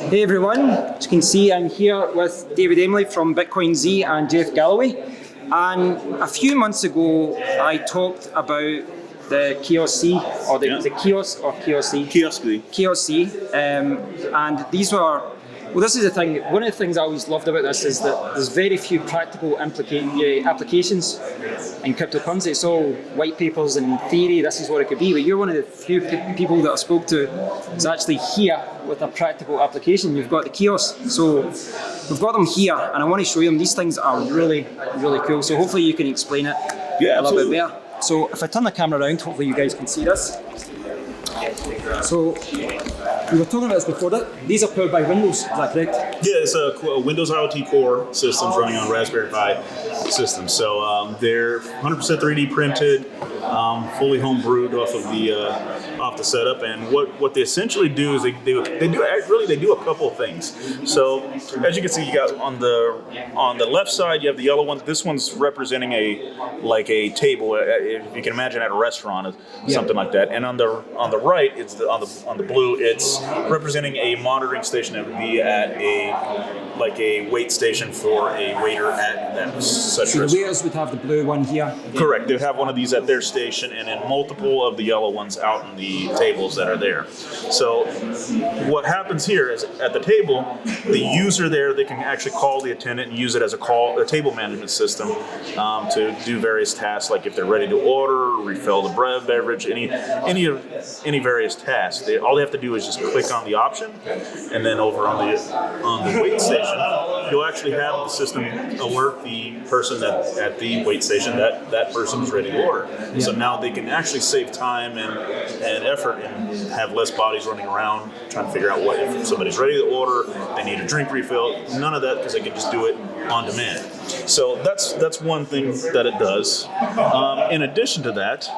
Hey everyone, as you can see I'm here with David Amely from BitcoinZ and Jeff Galloway, and a few months ago I talked about the KioskZ or the kiosk or KioskZ. KioskZ, and these were, well, this is the thing, one of the things I always loved about this is that there's very few practical applications in cryptocurrency. It's all white papers and in theory this is what it could be, but you're one of the few people that I spoke to is actually here with a practical application. You've got the kiosk, so we've got them here and I want to show you them. These things are really, really cool, so hopefully you can explain it a little bit better. So if I turn the camera around, hopefully you guys can see this. So we were talking about this before. These are powered by Windows, is that correct? Yeah, it's a Windows IoT Core systems running on Raspberry Pi systems. So they're 100% 3D printed, fully home brewed off of the setup. And what they essentially do is they do a couple of things. So as you can see, you got on the left side you have the yellow one. This one's representing a table, if you can imagine at a restaurant, something like that. And on the right, it's on the blue, it's representing a monitoring station that would be at a wait station for a waiter at that such so restaurant. The waiters would have the blue one here? Correct. They would have one of these at their station and then multiple of the yellow ones out on the tables that are there. So what happens here is at the table, the user there, they can actually call the attendant and use it as a table management system to do various tasks, like if they're ready to order, refill the bread, beverage, any various tasks. All they have to do is just click on the option, and then over on the wait station, you'll actually have the system alert the person at the wait station that person is ready to order. Yeah. So now they can actually save time and effort and have less bodies running around trying to figure out what if somebody's ready to order, they need a drink refill. None of that, because they can just do it on demand. So that's one thing that it does. In addition to that,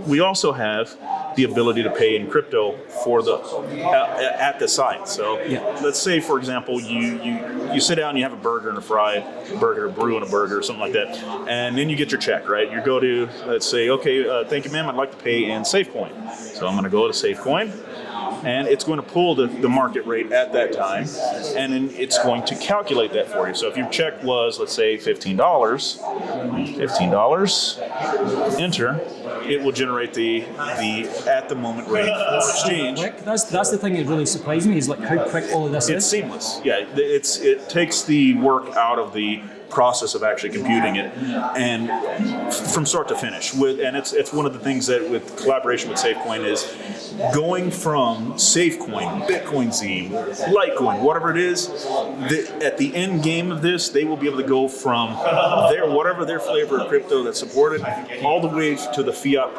we also have the ability to pay in crypto for at the site. So let's say, for example, you sit down, you have a burger and a fry burger, a brew and a burger, or something like that, and then you get your check, right? You go to, let's say, okay, thank you, ma'am, I'd like to pay in SafeCoin. So I'm going to go to SafeCoin, and it's going to pull the market rate at that time, and then it's going to calculate that for you. So if your check was, let's say, $15, enter, it will generate the at the moment rate for exchange. That's the thing that really surprised me, is like how quick all of this is. It's seamless. Yeah, it takes the work out of the process of actually computing it, and from start to finish. And it's one of the things that with collaboration with SafeCoin is going from SafeCoin, BitcoinZ, Litecoin, whatever it is, at the end game of this, they will be able to go from whatever their flavor of crypto that's supported all the way to the fiat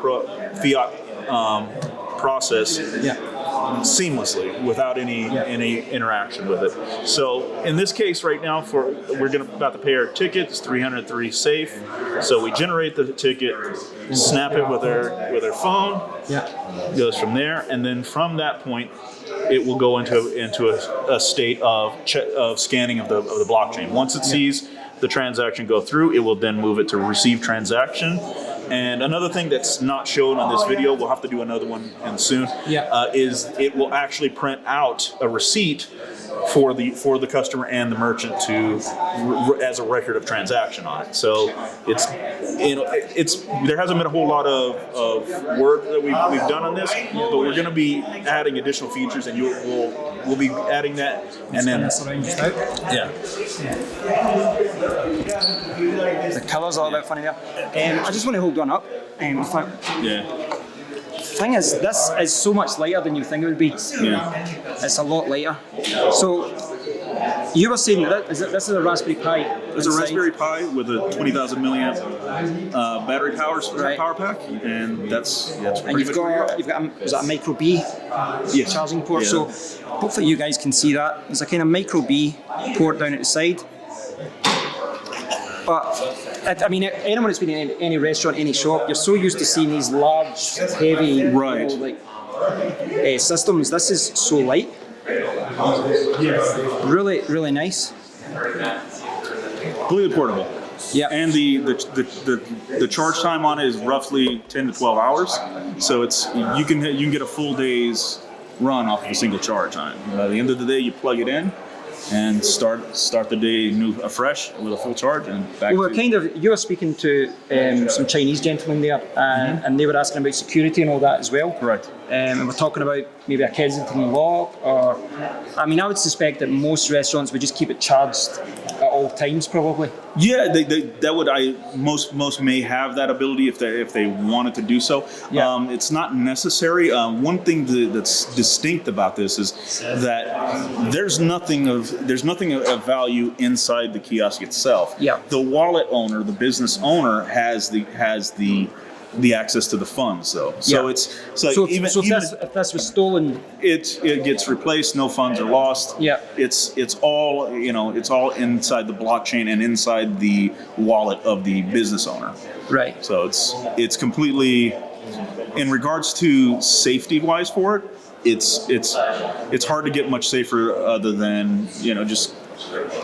process. Yeah. Seamlessly without any interaction with it. So in this case right now, we're about to pay our ticket. It's 303 safe. So we generate the ticket, snap it with our phone. Yeah. Goes from there, and then from that point, it will go into a state of scanning of the blockchain. Once it sees the transaction go through, it will then move it to receive transaction. And another thing that's not shown on this video, we'll have to do another one soon, is it will actually print out a receipt for the customer and the merchant as a record of transaction on it. So there hasn't been a whole lot of work that we've done on this, but we're going to be adding additional features, and we'll be adding that. And then the colours are a bit funny there. I just want to hold one up. Thing is, this is so much lighter than you think it would be. Yeah. It's a lot lighter. So you were saying that this is a Raspberry Pi. It's a Raspberry Pi with a 20,000 milliamp battery power pack, and that's and you've got is that a micro B charging port? Yeah. So hopefully you guys can see that. There's a kind of micro B port down at the side. But I mean, anyone that's been in any restaurant, any shop, you're so used to seeing these large, heavy, systems. This is so light. Really, really nice. Completely portable. Yeah. And the charge time on it is roughly 10 to 12 hours. So you can get a full day's run off of a single charge on it. At the end of the day, you plug it in and start the day afresh with a full charge and back. Well, you were speaking to some Chinese gentlemen there, and they were asking about security and all that as well. Correct. And we're talking about maybe a Kensington lock, or I would suspect that most restaurants would just keep it charged at all times, probably. Yeah, most may have that ability if they wanted to do so. Yeah. It's not necessary. One thing that's distinct about this is that there's nothing of value inside the kiosk itself. Yeah. The wallet owner, the business owner, has the access to the funds, though. So Yeah. If this was stolen, it gets replaced. No funds are lost. Yeah. It's all inside the blockchain and inside the wallet of the business owner. right? So it's completely, in regards to safety wise for it, it's hard to get much safer other than just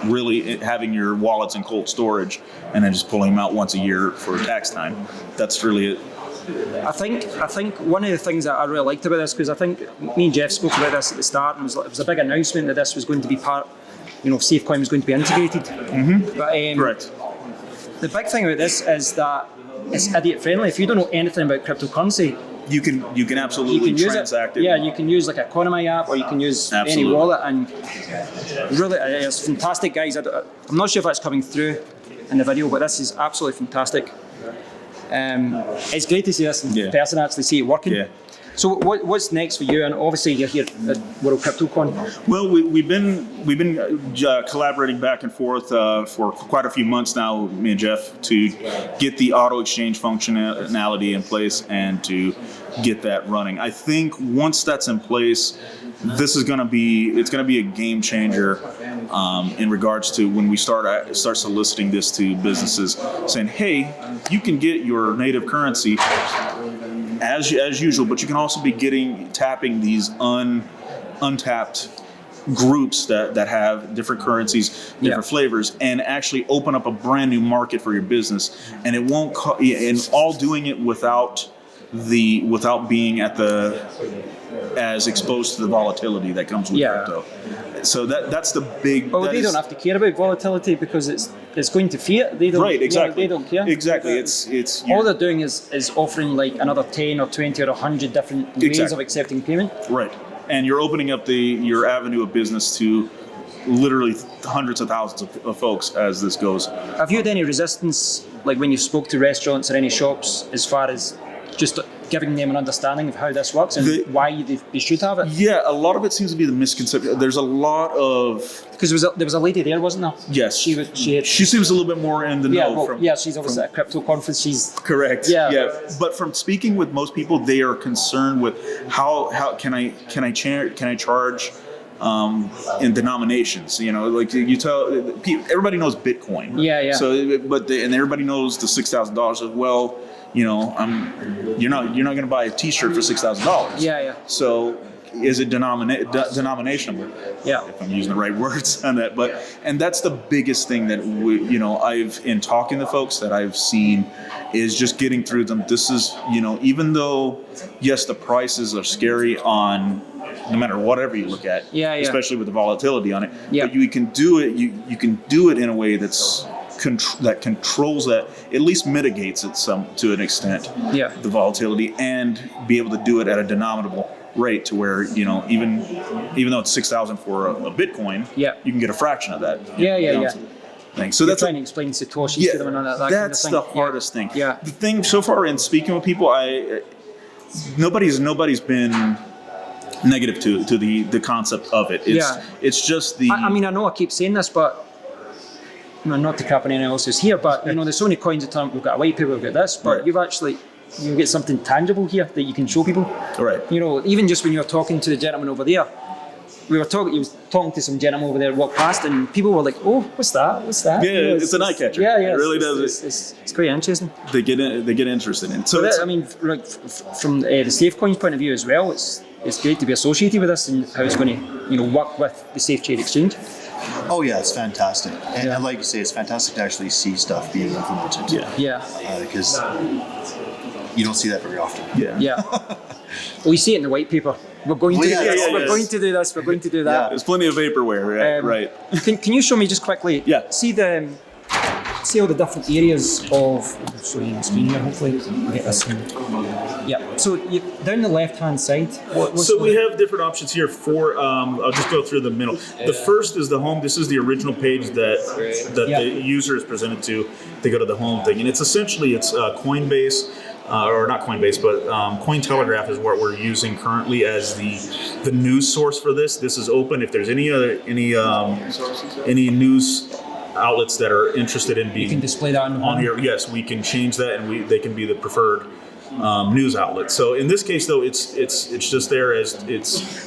really having your wallets in cold storage and then just pulling them out once a year for tax time. That's really it. I think one of the things that I really liked about this, because I think me and Jeff spoke about this at the start, and it was a big announcement that this was going to be part, SafeCoin was going to be integrated. Mm-hmm. But Correct. the big thing about this is that it's idiot friendly. If you don't know anything about cryptocurrency, You can absolutely transact it. Yeah, you can use like a Economy app, or you can use any wallet, and really, it's fantastic, guys. I'm not sure if that's coming through in the video, but this is absolutely fantastic. It's great to see this in person, actually see it working. Yeah. So what's next for you? And obviously you're here at World CryptoCon. Well, we've been collaborating back and forth for quite a few months now, me and Jeff, to get the auto exchange functionality in place and to get that running. I think once that's in place, it's going to be a game changer in regards to when we start soliciting this to businesses, saying, hey, you can get your native currency as usual, but you can also be tapping these untapped groups that have different currencies, different flavors, and actually open up a brand new market for your business. And it won't and all doing it without being as exposed to the volatility that comes with crypto. So that's the big. Oh, they don't have to care about volatility because it's going to fiat. They don't. Right. Exactly. They don't care. Exactly. It's all they're doing is offering like another 10 or 20 or 100 different ways of accepting payment. Right. And you're opening up your avenue of business to literally hundreds of thousands of folks as this goes. Have you had any resistance, like when you spoke to restaurants or any shops, as far as just giving them an understanding of how this works and why they should have it? Yeah, a lot of it seems to be the misconception. There's a lot of... Because there was a lady there, wasn't there? Yes. She seems a little bit more in the know. She's obviously at a crypto conference. She's... Correct. Yeah. But from speaking with most people, they are concerned with how can I charge in denominations, like you tell everybody knows Bitcoin. Yeah. So, and everybody knows the $6,000 as well. You're not going to buy a T-shirt for $6,000. Yeah. So, is it denominational? Yeah. If I'm using the right words on that, and that's the biggest thing that I've in talking to folks that I've seen is just getting through them. This is even though yes the prices are scary on no matter whatever you look at, especially with the volatility on it, but you can do it. You can do it in a way that controls that, at least mitigates it to an extent, the volatility, and be able to do it at a denominable rate to where even though it's 6,000 for a Bitcoin, you can get a fraction of that. Thing. So that's trying to explain Satoshi to them and all that. That's kind of the hardest thing. Yeah. The thing so far in speaking with people, nobody's been negative to the concept of it. It's just the. I know I keep saying this, but. Not to crap on anyone else's here, but there's so many coins in terms. We've got a white paper, we've got this, but you get something tangible here that you can show people. Right. Even just when you were talking to the gentleman over there, he was talking to some gentleman over there, walked past, and people were like, "Oh, what's that? What's that?" Yeah, it's an eye catcher. Yeah, it really does. It's quite interesting. They get interested in. So from the SafeCoin's point of view as well, it's great to be associated with this and how it's going to work with the Safe Trade Exchange. Oh yeah, it's fantastic, and like you say, it's fantastic to actually see stuff being implemented. Yeah. Because you don't see that very often. Yeah. We see it in the white paper. We're going to do Yeah, this. yeah, We're yeah. going to do this. We're going to do that. There's plenty of vaporware, right? Can you show me just quickly? Yeah. See all the different areas of. I'll show you on the screen here. Hopefully, I'll get this one. Yeah. So down the left-hand side. So we have different options here for. I'll just go through the middle. The first is the home. This is the original page that the user is presented to. They go to the home thing, and it's essentially Coinbase. Or not Coinbase, but Cointelegraph is what we're using currently as the news source for this. This is open. If there's any news outlets that are interested in being, you can display that on here. Yes, we can change that, and they can be the preferred news outlet. So in this case, though, it's just there as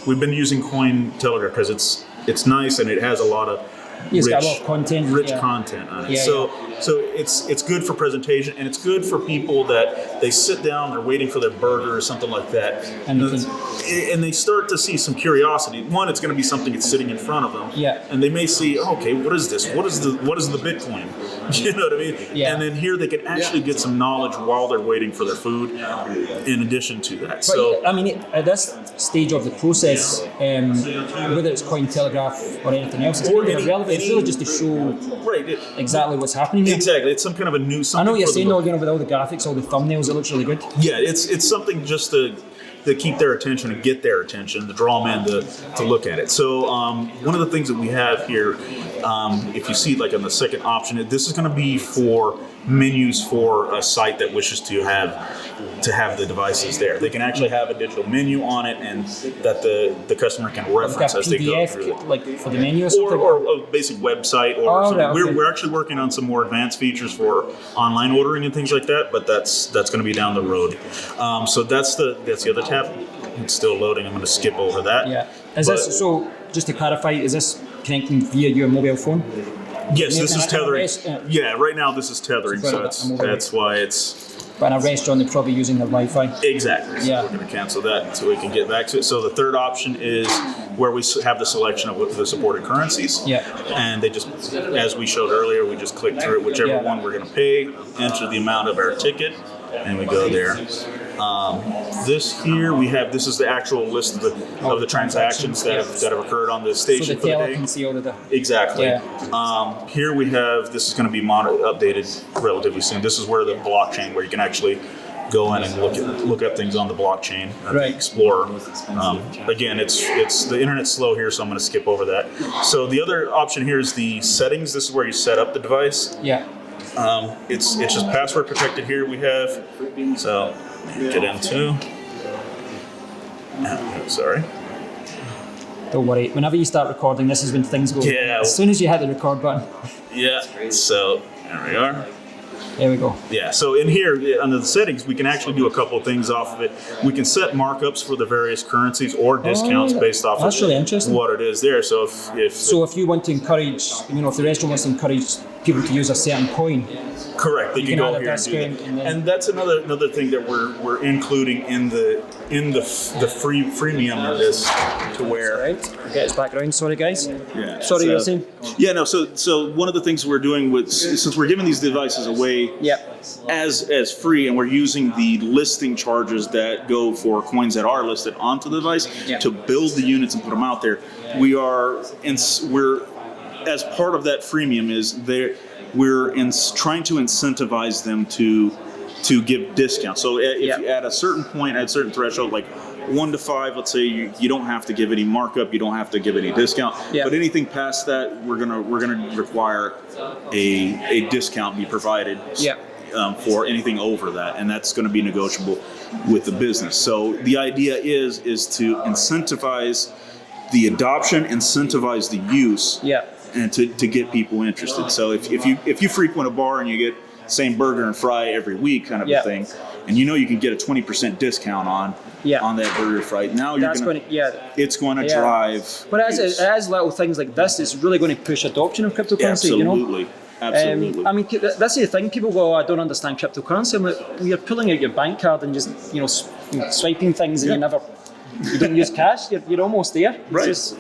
we've been using Cointelegraph because it's nice and it has a lot of got a lot of content. Rich content on it. So it's good for presentation, and it's good for people that they sit down, they're waiting for their burger or something like that, and they start to see some curiosity. One, it's going to be something that's sitting in front of them, and they may see, okay, what is this? What is the Bitcoin? You know what I mean? Yeah. And then here they can actually get some knowledge while they're waiting for their food. In addition to that, but I mean, at this stage of the process, whether it's Cointelegraph or anything else, it's kind of irrelevant. It's really just to show exactly what's happening here. Exactly, it's some kind of a new. I know what you're saying, though, with all the graphics, all the thumbnails, it looks really good. Yeah, it's something just to keep their attention and get their attention, to draw them in to look at it. So one of the things that we have here, if you see like on the second option, this is going to be for menus for a site that wishes to have the devices there. They can actually have a digital menu on it, and that the customer can reference as they go through it. Like for the menu or something? Or a basic website. We're actually working on some more advanced features for online ordering and things like that, but that's going to be down the road. So that's the other tab. It's still loading. I'm going to skip over that. Yeah. So just to clarify, is this connecting via your mobile phone? Yes, this is tethering. Yeah, right now this is tethering, so that's why it's. But in a restaurant, they're probably using their Wi-Fi. Exactly. So we're going to cancel that so we can get back to it. So the third option is where we have the selection of the supported currencies. Yeah. And they just, as we showed earlier, we just click through it, whichever one we're going to pay, enter the amount of our ticket, and we go there. This here this is the actual list of the transactions that have occurred on the station for the day. Can see all of the Exactly. Yeah. Here we have, this is going to be updated relatively soon. This is where the blockchain, where you can actually go in and look at things on the blockchain, the Explorer. Again, it's the internet's slow here, so I'm going to skip over that. So the other option here is the settings. This is where you set up the device. Yeah. It's just password protected here we have. So get into. Sorry. Don't worry. Whenever you start recording, this is when things go. Yeah. As soon as you hit the record button. Yeah. So there we are. There we go. Yeah, so in here, under the settings, we can actually do a couple of things off of it. We can set markups for the various currencies or discounts based off of really interesting. what it is there. So if you want to encourage, if the restaurant wants to encourage people to use a certain coin, correct, they can go here and do that. And that's another thing that we're including in the freemium of this, to where. Right. Get us back around. Sorry, guys. Yeah. Sorry, you were saying. Yeah, no. So one of the things we're doing since we're giving these devices away. As free, and we're using the listing charges that go for coins that are listed onto the device to build the units and put them out there. We're as part of that freemium we're trying to incentivize them to give discounts. So if at a certain point, at a certain threshold, like 1 to 5, let's say you don't have to give any markup, you don't have to give any discount. But anything past that, we're gonna require a discount be provided. For anything over that, and that's going to be negotiable with the business. So the idea is to incentivize the adoption, incentivize the use, and to get people interested. So if you frequent a bar and you get same burger and fry every week kind of a thing, and you can get a 20% discount on that burger fry, now it's going to drive. But as little things like this, it's really going to push adoption of cryptocurrency. Absolutely. Absolutely. I mean, that's the thing. People go, I don't understand cryptocurrency. I'm like, well, you're pulling out your bank card and just, swiping things, and you don't use cash. You're almost there. It's just,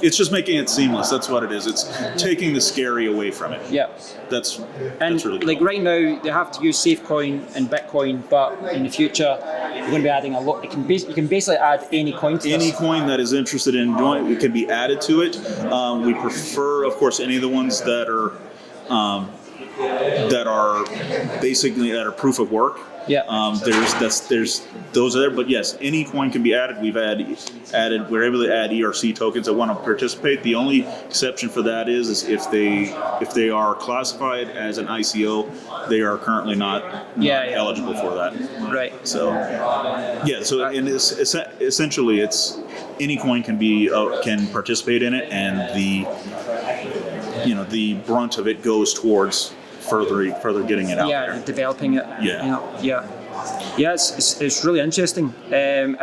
It's just making it seamless. That's what it is. It's taking the scary away from it. Yeah. That's really like cool. right now they have to use SafeCoin and Bitcoin, but in the future you're going to be adding a lot. You can basically add any coin to Any this. coin that is interested in doing it can be added to it. We prefer, of course, any of the ones that are basically that are proof of work. Yeah. There's those are there, but yes, any coin can be added. We're able to add ERC tokens that want to participate. The only exception for that is if they are classified as an ICO, they are currently not eligible for that. Right. So and essentially it's any coin can participate in it, and the brunt of it goes towards further getting it out there. Yeah, developing it. Yeah, it's really interesting. And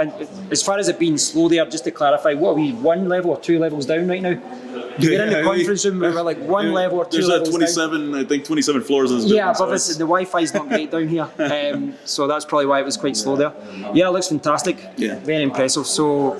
as far as it being slow there, just to clarify, what are we, 1 level or 2 levels down right now? We're in the conference room, we're like 1 level or 2 levels down. I think 27 floors in this building. Yeah, but the Wi-Fi's not great down here. So that's probably why it was quite slow there. Yeah, it looks fantastic. Yeah. Very impressive. So,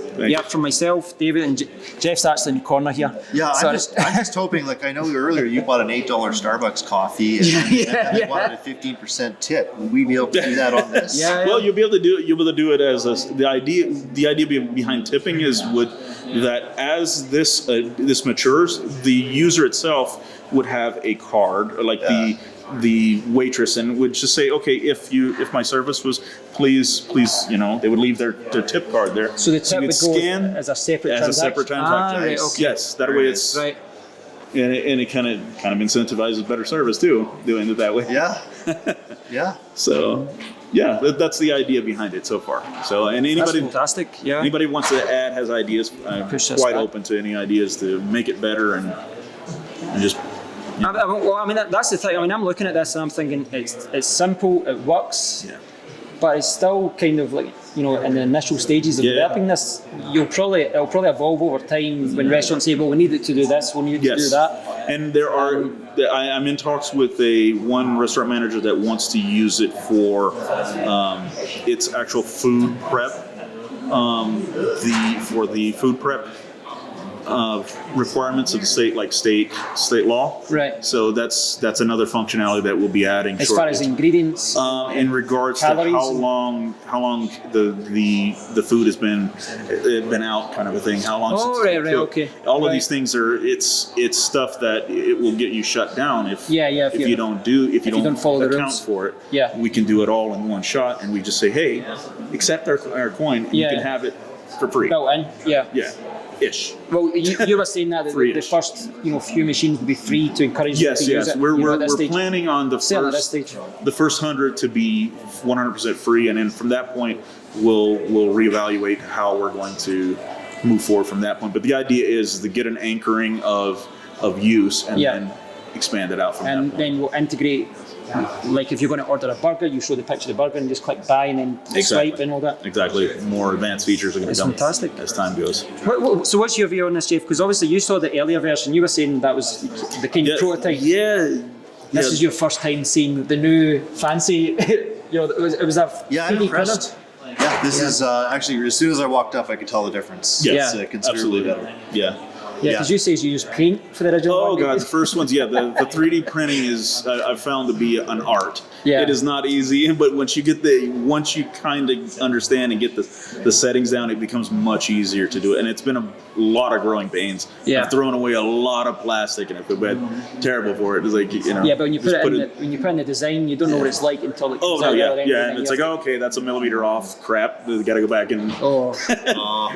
from myself, David, and Jeff's actually in the corner here. Yeah, So I'm just hoping, like I know earlier you bought an $8 Starbucks coffee and I wanted a 15% tip. Will we be able to do that on this? Well, you'll be able to do it as the idea behind tipping is that as this matures, the user itself would have a card, like the waitress, and would just say, okay, if my service was, please, they would leave their tip card there. So the tip would go scan as a separate transaction. Right, okay. Yes, that way it's right. And it kind of incentivizes better service too, doing it that way. Yeah. Yeah. So, that's the idea behind it so far. So, and anybody, That's fantastic. Yeah. anybody wants to add has ideas. I'm Push this quite back. open to any ideas to make it better and just. That's the thing. I'm looking at this and I'm thinking it's simple, it works, but it's still kind of like, in the initial stages of developing this. It'll probably evolve over time when restaurants say, well, we need it to do this, we need it to do that. And there are, I'm in talks with one restaurant manager that wants to use it for its actual food prep, for the food prep requirements of the state, like state law. Right. So that's another functionality that we'll be adding. As far as ingredients, in regards calories, to how long the food has been out, kind of a thing. How long? Okay. All of these things it's stuff that it will get you shut down if you don't follow the account rules for it. Yeah. We can do it all in one shot, and we just say, hey, accept our coin, and you can have it for free. Built in. Yeah. Ish. Well, you were saying that the first few machines would be free to encourage you to use it. We're planning on the at this stage. first 100 to be 100% free, and then from that point we'll reevaluate how we're going to move forward from that point. But the idea is to get an anchoring of use and then expand it out from that point. And then we'll integrate. Like if you're going to order a burger, you show the picture of the burger and just click buy and then swipe and all that. Exactly. More advanced features are going to come fantastic. as time goes. So what's your view on this, Jeff? Because obviously you saw the earlier version. You were saying that was the kind of prototype. Yeah. This is your first time seeing the new fancy. It was a 3D printer. Yeah, this is actually, as soon as I walked up, I could tell the difference. Yes, It's considerably better. Yeah. Yeah, because you say you use paint for the original one. Oh god, the first ones, the 3D printing is I've found to be an art. Yeah. It is not easy, but once you kind of understand and get the settings down, it becomes much easier to do it. And it's been a lot of growing pains. Yeah. I've thrown away a lot of plastic, and I feel terrible for it. It's like Yeah, but when you put it in the design, you don't know what it's like until it comes out the other end. And it's like, okay, that's a millimeter off. Crap, we got to go back and.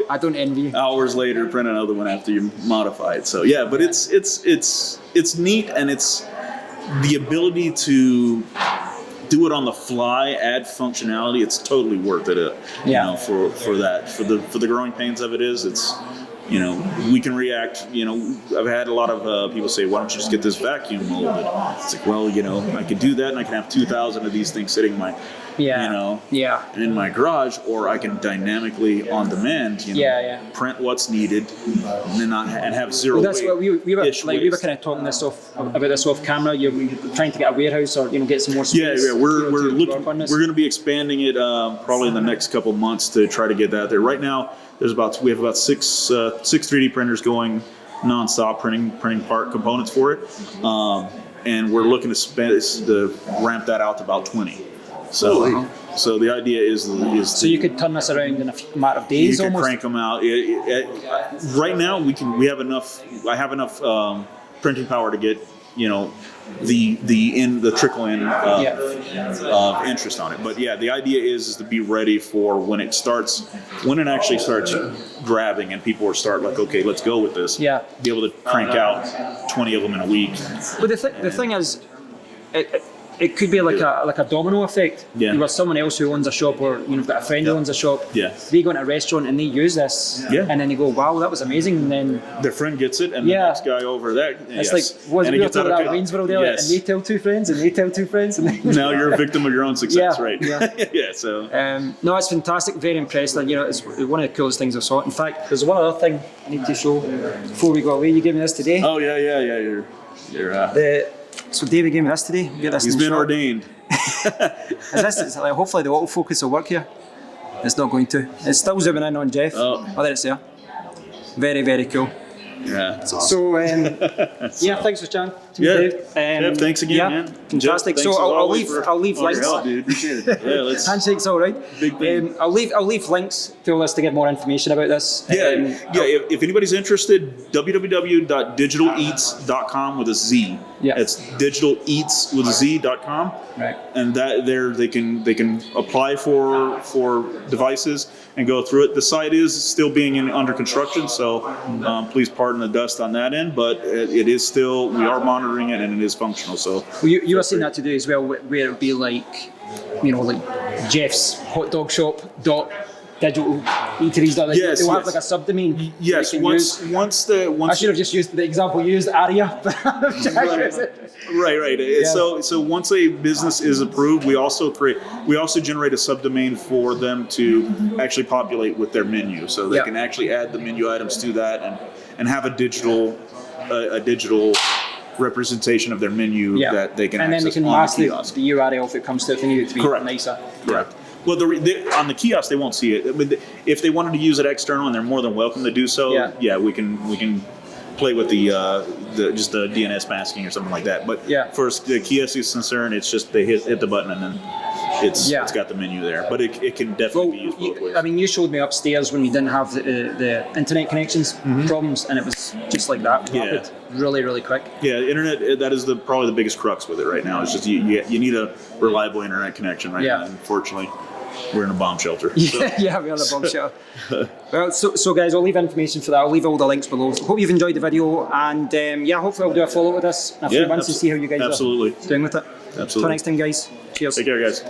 I don't envy you. Hours later, print another one after you modify it. So yeah, but it's neat, and it's the ability to do it on the fly, add functionality. It's totally worth it. For the growing pains of it is it's. We can react. I've had a lot of people say, "Why don't you just get this vacuum molded?" It's like, well, I could do that, and I can have 2,000 of these things sitting in my, in my garage, or I can dynamically on demand, print what's needed, and have zero. Well, that's what we were waste. kind of talking about this off camera. You're trying to get a warehouse or get some more space. Yeah. We're going to be expanding it probably in the next couple months to try to get that there. Right now. We have about six 3D printers going non-stop printing part components for it, and we're looking to ramp that out to about 20. So, so the idea is so you could turn this around in a matter of days. You can almost crank them out. Right now, we have enough. I have enough printing power to get the trickle in of interest on it. But yeah, the idea is to be ready for when it actually starts grabbing and people will start like, okay, let's go with this. Yeah. Be able to crank out 20 of them in a week. But the thing is, it could be like a domino effect. Yeah. Where someone else who owns a shop, or you've got a friend who owns a shop, they go into a restaurant and they use this, and then you go, wow, that was amazing, and then their friend gets it, and the next guy over there. It's like we were talking about Waynesboro there, and they tell two friends, and they tell two friends, and then now you're a victim of your own success, right? Yeah. So no, it's fantastic. Very impressed, and it's one of the coolest things I saw. In fact, there's one other thing I need to show before we go away. You gave me this today. Oh yeah. You're So David gave me this today. Get this. He's been ordained. Hopefully the autofocus will work here. It's not going to. It's still zooming in on Jeff. Oh, there it's there. Very, very cool. Yeah, that's awesome. So thanks for chatting to me, Dave. Thanks again, man. Fantastic. Jeff, so I'll leave links. Help, dude. Appreciate it. Yeah, let's. Handshake's all right. Big thing. I'll leave links to all this to get more information about this. If anybody's interested, www.digitaleats.com with a Z. Yeah. It's digitaleats with a Z.com. Right. And that there they can apply for devices and go through it. The site is still being under construction, so please pardon the dust on that end, but it is still, we are monitoring it and it is functional. So you were saying that today as well, where it would be like, like Jeff's hot dog shop digital eateries. They'll have like a subdomain. Yes, once I should have just used the example you used, Aria. Right. Yeah. So once a business is approved, we also generate a subdomain for them to actually populate with their menu, so they can actually add the menu items to that and have a digital representation of their menu that they can access. And then they can mask the URL if it comes to it. They need it to be nicer. Correct. Well, on the kiosk they won't see it. But if they wanted to use it external, and they're more than welcome to do so. Yeah, we can play with the just the DNS masking or something like that. But for the kiosk is concerned, it's just they hit the button and then it's got the menu there. But it can definitely be used both ways. I mean, you showed me upstairs when we didn't have the internet connections problems, and it was just like that. Rapid, really, really quick. Yeah, internet, that is probably the biggest crux with it right now. It's just you need a reliable internet connection right now. Unfortunately, we're in a bomb shelter. We're in a bomb shelter. Well, so guys, I'll leave information for that. I'll leave all the links below. So hope you've enjoyed the video, and hopefully I'll do a follow-up with this in a few months to see how you guys are doing with it. Absolutely. Until next time, guys. Cheers. Take care, guys.